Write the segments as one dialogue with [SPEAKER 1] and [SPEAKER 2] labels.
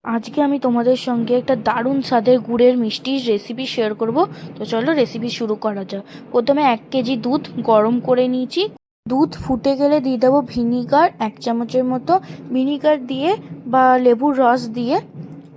[SPEAKER 1] আজকে আমি তোমাদের সঙ্গে একটা দারুণ স্বাদের গুড়ের মিষ্টির রেসিপি শেয়ার করব। তো চলো রেসিপি শুরু করা যাক। প্রথমে 1 কেজি দুধ গরম করে নিয়েছি। দুধ ফুটে গেলে দিয়ে দেবো ভিনিগার 1 চামচের মতো। ভিনিগার দিয়ে বা লেবুর রস দিয়ে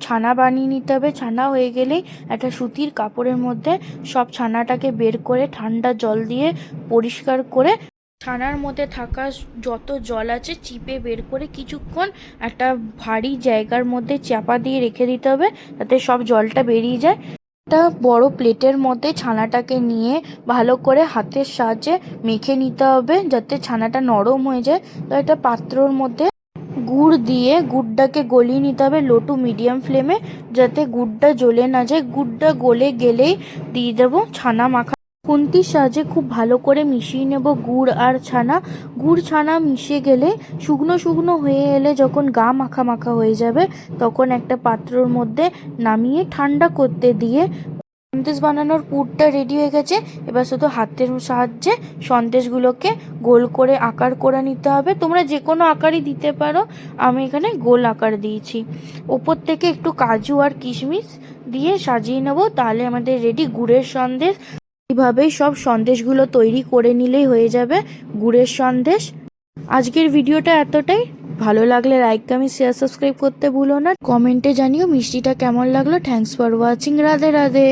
[SPEAKER 1] ছানা বানিয়ে নিতে হবে। ছানা হয়ে গেলেই একটা সুতির কাপড়ের মধ্যে সব ছানাটাকে বের করে ঠান্ডা জল দিয়ে পরিষ্কার করে ছানার মধ্যে থাকা যত জল আছে চিপে বের করে কিছুক্ষণ একটা ভারী জায়গার মধ্যে চাপা দিয়ে রেখে দিতে হবে, যাতে সব জলটা বেরিয়ে যায়। একটা বড় প্লেটের মধ্যে ছানাটাকে নিয়ে ভালো করে হাতের সাহায্যে মেখে নিতে হবে, যাতে ছানাটা নরম হয়ে যায়। তো একটা পাত্রর মধ্যে গুড় দিয়ে গুড়টাকে গলিয়ে নিতে হবে লো টু মিডিয়াম ফ্লেমে, যাতে গুড়টা জ্বলে না যায়। গুড়টা গলে গেলেই দিয়ে দেবো ছানা মাখা। খুন্তির সাহায্যে খুব ভালো করে মিশিয়ে নেব গুড় আর ছানা। গুড় ছানা মিশে গেলে শুকনো শুকনো হয়ে এলে যখন গা মাখা মাখা হয়ে যাবে, তখন একটা পাত্রর মধ্যে নামিয়ে ঠান্ডা করতে দিয়ে সন্দেশ বানানোর পুরটা রেডি হয়ে গেছে। এবার শুধু হাতের সাহায্যে সন্দেশগুলোকে গোল করে আকার করে নিতে হবে। তোমরা যে কোনো আকারই দিতে পারো, আমি এখানে গোল আকার দিয়েছি। ওপর থেকে একটু কাজু আর কিশমিশ দিয়ে সাজিয়ে নেব, তাহলে আমাদের রেডি গুড়ের সন্দেশ। এইভাবেই সব সন্দেশগুলো তৈরি করে নিলেই হয়ে যাবে গুড়ের সন্দেশ। আজকের ভিডিওটা এতটাই। ভালো লাগলে লাইক, কমেন্ট, শেয়ার, সাবস্ক্রাইব করতে ভুলো না। কমেন্টে জানিও মিষ্টিটা কেমন লাগলো। Thanks for watching. Radhe Radhe.